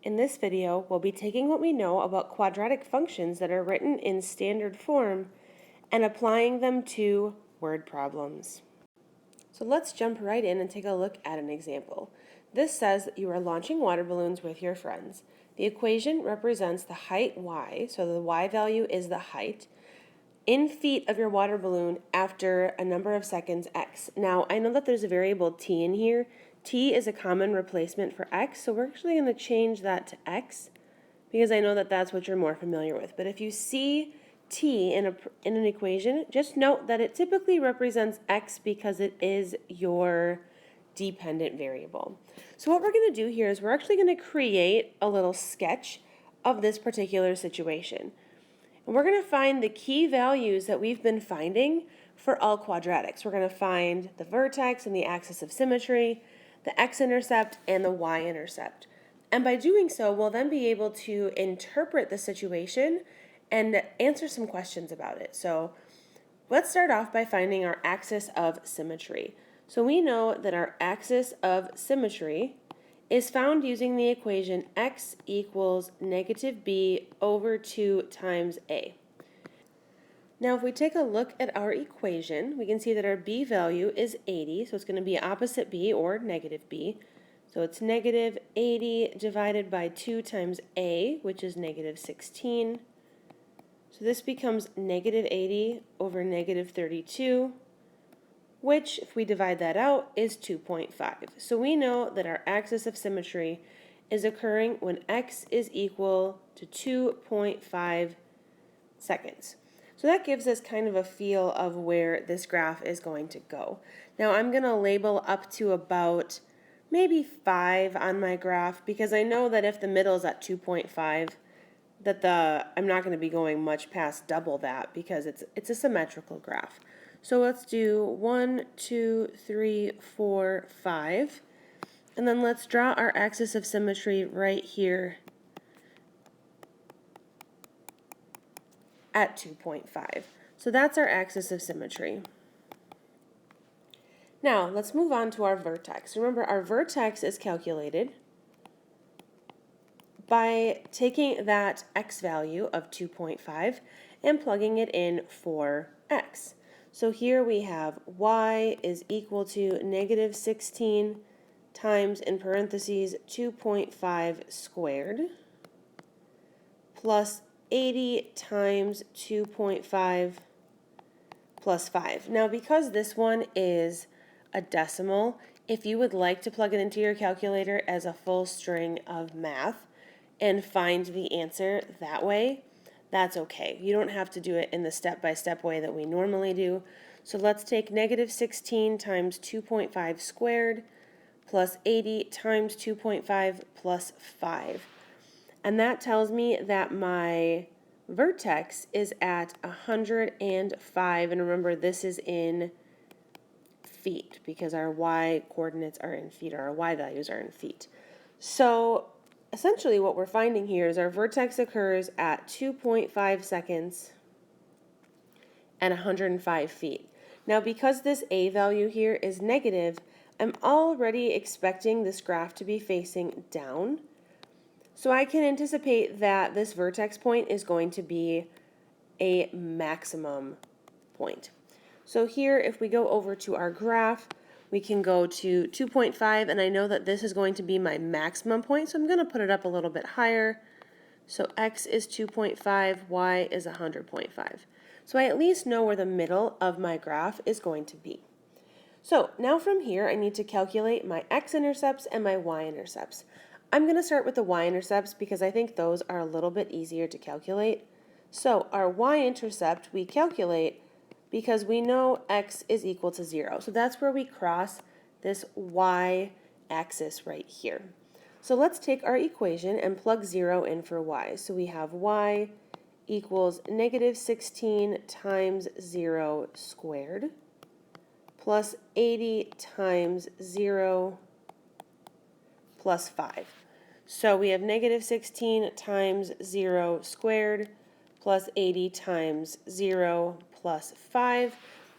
In this video, we'll be taking what we know about quadratic functions that are written in standard form and applying them to word problems. So let's jump right in and take a look at an example. This says that you are launching water balloons with your friends. The equation represents the height y, so the y value is the height, in feet of your water balloon after a number of seconds x. Now, I know that there's a variable t in here. T is a common replacement for x, so we're actually going to change that to x because I know that that's what you're more familiar with. But if you see t in an equation, just note that it typically represents x because it is your dependent variable. So what we're going to do here is we're actually going to create a little sketch of this particular situation. And we're going to find the key values that we've been finding for all quadratics. We're going to find the vertex and the axis of symmetry, the X-intercept, and the Y-intercept. And by doing so, we'll then be able to interpret the situation and answer some questions about it. So let's start off by finding our axis of symmetry. So we know that our axis of symmetry is found using the equation x equals negative b over 2 times a. Now if we take a look at our equation, we can see that our b value is 80, so it's going to be opposite b or negative b. So it's negative 80 divided by 2 times a, which is negative 16. So this becomes negative 80 over negative 32, which, if we divide that out, is 2.5. So we know that our axis of symmetry is occurring when x is equal to 2.5 seconds. So that gives us kind of a feel of where this graph is going to go. Now I'm going to label up to about maybe 5 on my graph because I know that if the middle is at 2.5, that I'm not going to be going much past double that because it's a symmetrical graph. So let's do 1, 2, 3, 4, 5. And then let's draw our axis of symmetry right here at 2.5. So that's our axis of symmetry. Now let's move on to our vertex. Remember, our vertex is calculated by taking that x value of 2.5 and plugging it in for x. So here we have y is equal to negative 16 times, in parentheses, 2.5 squared plus 80 times 2.5 plus 5. Now because this one is a decimal, if you would like to plug it into your calculator as a full string of math and find the answer that way, that's okay. You don't have to do it in the step-by-step way that we normally do. So let's take negative 16 times 2.5 squared plus 80 times 2.5 plus 5. And that tells me that my vertex is at 105. And remember, this is in feet because our y coordinates are in feet, or our y values are in feet. So essentially what we're finding here is our vertex occurs at 2.5 seconds and 105 feet. Now because this a value here is negative, I'm already expecting this graph to be facing down. So I can anticipate that this vertex point is going to be a maximum point. So here, if we go over to our graph, we can go to 2.5, and I know that this is going to be my maximum point, so I'm going to put it up a little bit higher. So x is 2.5, y is 100.5. So I at least know where the middle of my graph is going to be. So now from here, I need to calculate my x-intercepts and my y-intercepts. I'm going to start with the y-intercepts because I think those are a little bit easier to calculate. So our y-intercept we calculate because we know x is equal to 0. So that's where we cross this y-axis right here. So let's take our equation and plug 0 in for y. So we have y equals negative 16 times 0 squared plus 80 times 0 plus 5. So we have negative 16 times 0 squared plus 80 times 0 plus 5,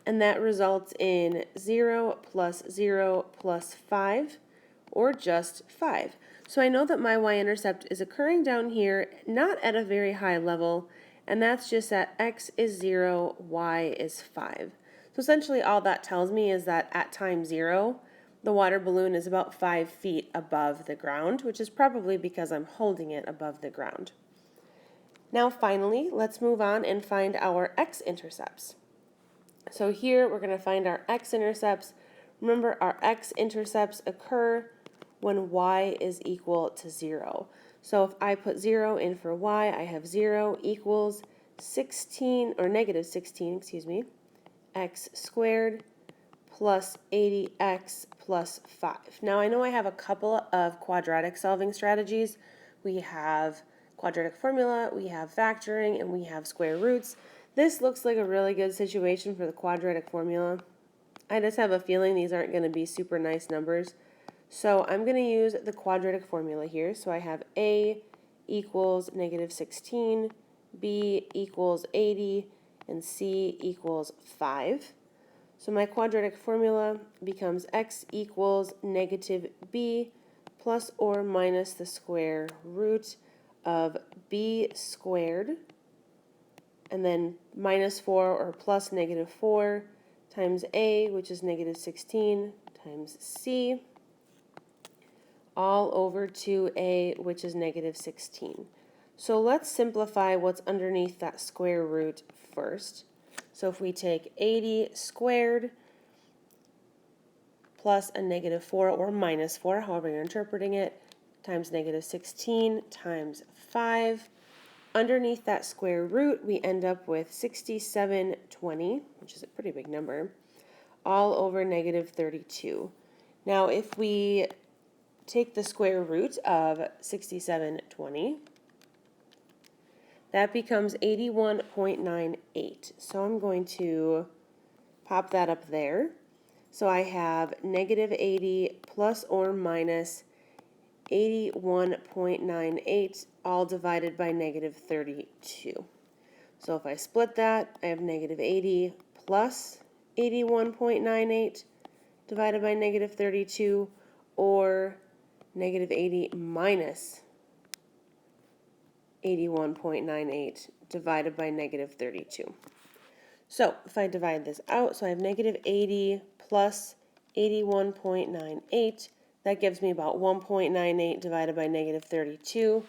and that results in 0 plus 0 plus 5, or just 5. So I know that my y-intercept is occurring down here, not at a very high level, and that's just that x is 0, y is 5. So essentially all that tells me is that at time 0, the water balloon is about 5 feet above the ground, which is probably because I'm holding it above the ground. Now finally, let's move on and find our x-intercepts. So here we're going to find our x-intercepts. Remember, our x-intercepts occur when y is equal to 0. So if I put 0 in for y, I have 0 equals 16, or negative 16, excuse me, x squared plus 80x plus 5. Now I know I have a couple of quadratic solving strategies. We have quadratic formula, we have factoring, and we have square roots. This looks like a really good situation for the quadratic formula. I just have a feeling these aren't going to be super nice numbers. So I'm going to use the quadratic formula here. So I have a equals negative 16, b equals 80, and c equals 5. So my quadratic formula becomes x equals negative b plus or minus the square root of b squared, and then minus 4 or plus negative 4 times a, which is negative 16, times c, all over 2a, which is negative 16. So let's simplify what's underneath that square root first. So if we take 80 squared plus a negative 4 or minus 4, however you're interpreting it, times negative 16 times 5, underneath that square root, we end up with 6720, which is a pretty big number, all over negative 32. Now, if we take the square root of 6720, that becomes 81.98. So I'm going to pop that up there. So I have negative 80 plus or minus 81.98, all divided by negative 32. So if I split that, I have negative 80 plus 81.98 divided by negative 32, or negative 80 minus 81.98 divided by negative 32. So if I divide this out, so I have negative 80 plus 81.98, that gives me about 1.98 divided by negative 32.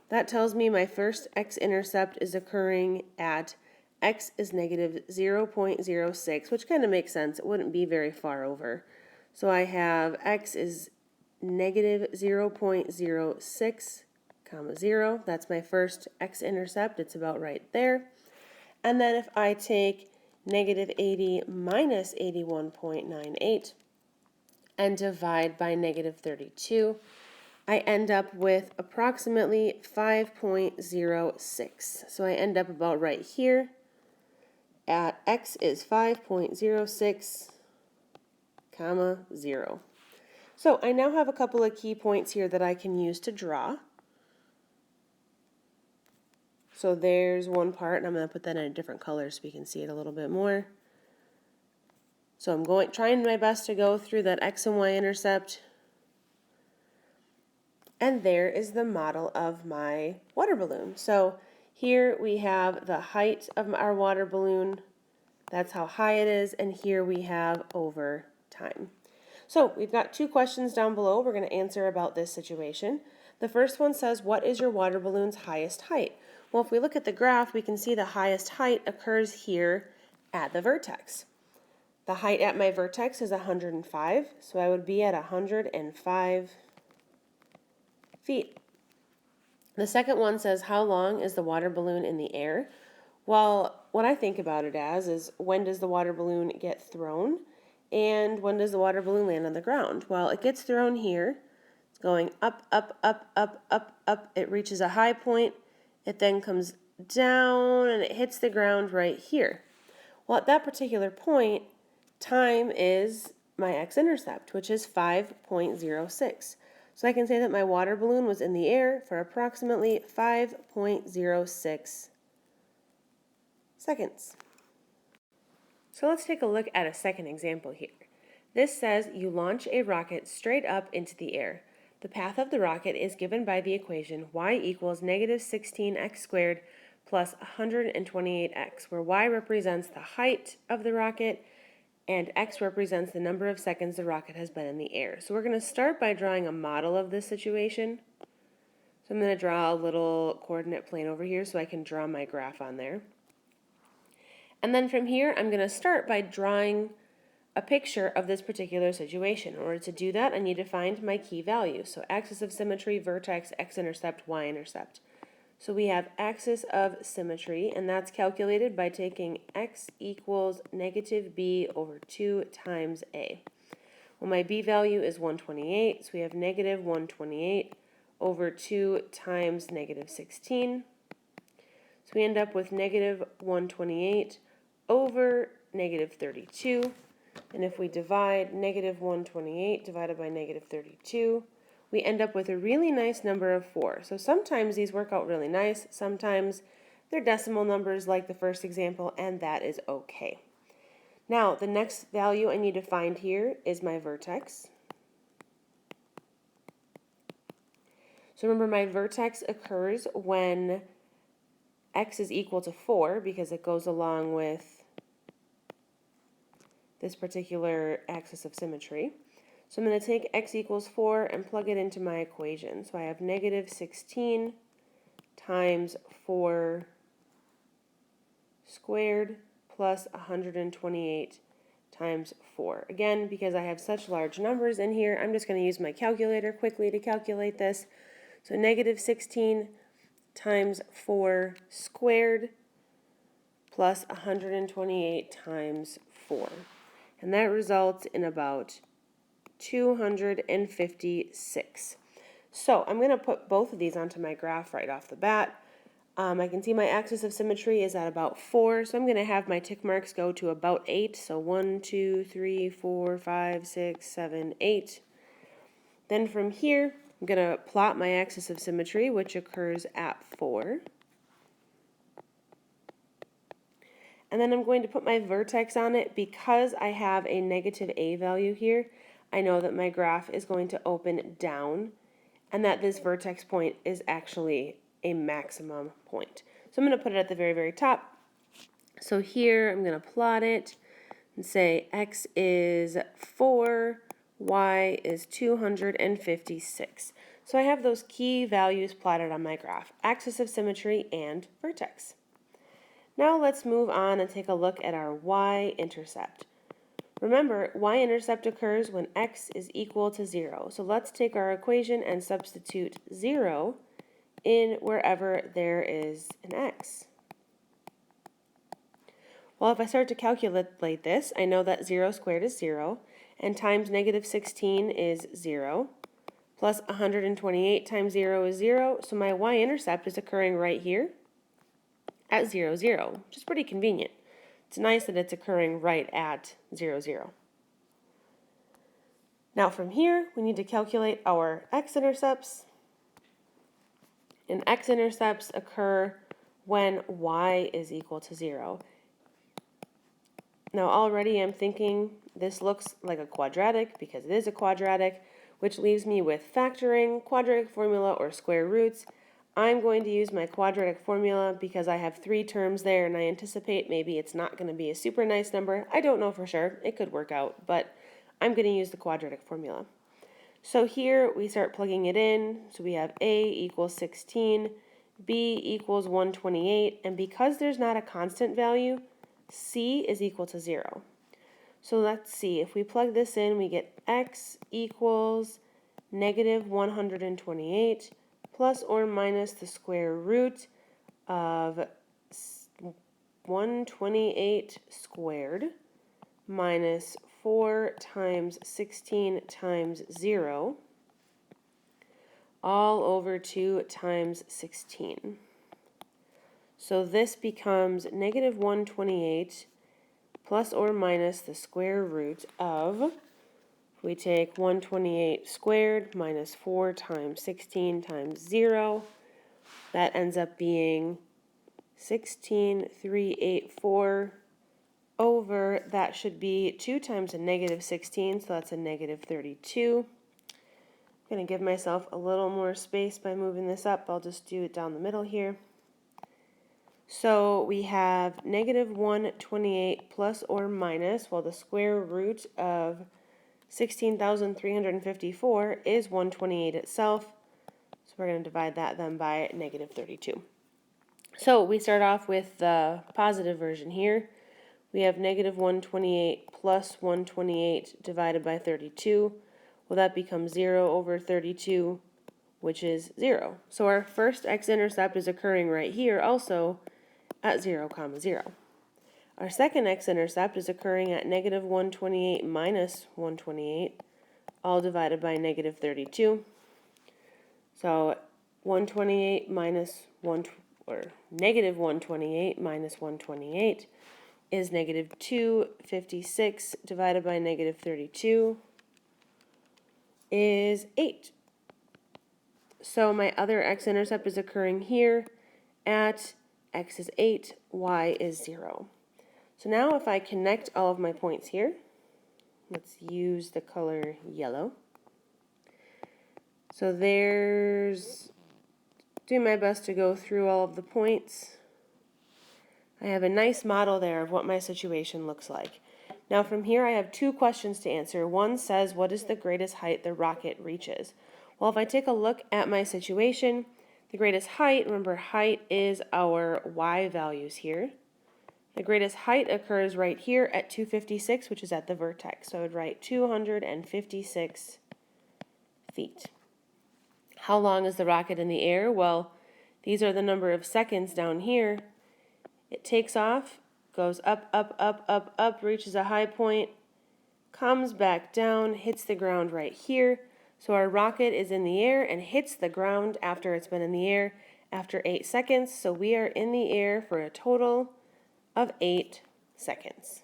That tells me my first x-intercept is occurring at x is negative 0.06, which kind of makes sense. It wouldn't be very far over. So I have x is negative 0.06, comma 0. That's my first x-intercept. It's about right there. And then if I take negative 80 minus 81.98 and divide by negative 32, I end up with approximately 5.06. So I end up about right here at x is 5.06, comma 0. So I now have a couple of key points here that I can use to draw. So there's one part, and I'm going to put that in a different color so we can see it a little bit more. So I'm trying my best to go through that x and y intercept. And there is the model of my water balloon. So here we have the height of our water balloon. That's how high it is. And here we have over time. So we've got two questions down below we're going to answer about this situation. The first one says, what is your water balloon's highest height? Well, if we look at the graph, we can see the highest height occurs here at the vertex. The height at my vertex is 105, so I would be at 105 feet. The second one says, how long is the water balloon in the air? Well, what I think about it as is, when does the water balloon get thrown? And when does the water balloon land on the ground? Well, it gets thrown here. It's going up, up, up, up, up, up. It reaches a high point. It then comes down and it hits the ground right here. Well, at that particular point, time is my x-intercept, which is 5.06. So I can say that my water balloon was in the air for approximately 5.06 seconds. So let's take a look at a second example here. This says you launch a rocket straight up into the air. The path of the rocket is given by the equation y equals negative 16x squared plus 128x, where y represents the height of the rocket and x represents the number of seconds the rocket has been in the air. So we're going to start by drawing a model of this situation. So I'm going to draw a little coordinate plane over here so I can draw my graph on there. And then from here, I'm going to start by drawing a picture of this particular situation. In order to do that, I need to find my key value. So axis of symmetry, vertex, x-intercept, y-intercept. So we have axis of symmetry, and that's calculated by taking x equals negative b over 2 times a. Well, my b value is 128, so we have negative 128 over 2 times negative 16. So we end up with negative 128 over negative 32. And if we divide negative 128 divided by negative 32, we end up with a really nice number of 4. So sometimes these work out really nice, sometimes they're decimal numbers like the first example, and that is okay. Now, the next value I need to find here is my vertex. So remember, my vertex occurs when x is equal to 4 because it goes along with this particular axis of symmetry. So I'm going to take x equals 4 and plug it into my equation. So I have negative 16 times 4 squared plus 128 times 4. Again, because I have such large numbers in here, I'm just going to use my calculator quickly to calculate this. So negative 16 times 4 squared plus 128 times 4. And that results in about 256. So I'm going to put both of these onto my graph right off the bat. I can see my axis of symmetry is at about 4, so I'm going to have my tick marks go to about 8. So 1, 2, 3, 4, 5, 6, 7, 8. Then from here, I'm going to plot my axis of symmetry, which occurs at 4. And then I'm going to put my vertex on it. Because I have a negative a value here, I know that my graph is going to open down and that this vertex point is actually a maximum point. So I'm going to put it at the very, very top. So here I'm going to plot it and say x is 4, y is 256. So I have those key values plotted on my graph, axis of symmetry and vertex. Now let's move on and take a look at our y-intercept. Remember, y-intercept occurs when x is equal to 0. So let's take our equation and substitute 0 in wherever there is an x. Well, if I start to calculate this, I know that 0 squared is 0, and times negative 16 is 0, plus 128 times 0 is 0, so my y-intercept is occurring right here at 0, 0, which is pretty convenient. It's nice that it's occurring right at 0, 0. Now from here, we need to calculate our x-intercepts. And x-intercepts occur when y is equal to 0. Now already I'm thinking this looks like a quadratic because it is a quadratic, which leaves me with factoring, quadratic formula, or square roots. I'm going to use my quadratic formula because I have 3 terms there and I anticipate maybe it's not going to be a super nice number. I don't know for sure. It could work out, but I'm going to use the quadratic formula. So here we start plugging it in. So we have a equals 16, b equals 128, and because there's not a constant value, c is equal to 0. So let's see, if we plug this in, we get x equals negative 128 plus or minus the square root of 128 squared minus 4 times 16 times 0 all over 2 times 16. So this becomes negative 128 plus or minus the square root of, we take 128 squared minus 4 times 16 times 0. That ends up being 16,384 over, that should be 2 times a negative 16, so that's a negative 32. I'm going to give myself a little more space by moving this up. I'll just do it down the middle here. So we have negative 128 plus or minus, well, the square root of 16,354 is 128 itself. So we're going to divide that then by negative 32. So we start off with the positive version here. We have negative 128 plus 128 divided by 32. Well, that becomes 0 over 32, which is 0. So our first x-intercept is occurring right here also at 0, 0. Our second x-intercept is occurring at negative 128 minus 128, all divided by negative 32. So 128 minus 1, or negative 128 minus 128 is negative 256 divided by negative 32 is 8. So my other x-intercept is occurring here at x is 8, y is 0. So now if I connect all of my points here, let's use the color yellow. So doing my best to go through all of the points. I have a nice model there of what my situation looks like. Now from here I have two questions to answer. One says, what is the greatest height the rocket reaches? Well, if I take a look at my situation, the greatest height, remember height is our y values here. The greatest height occurs right here at 256, which is at the vertex. So I would write 256 feet. How long is the rocket in the air? Well, these are the number of seconds down here. It takes off, goes up, up, up, up, up, reaches a high point, comes back down, hits the ground right here. So our rocket is in the air and hits the ground after it's been in the air after 8 seconds. So we are in the air for a total of 8 seconds.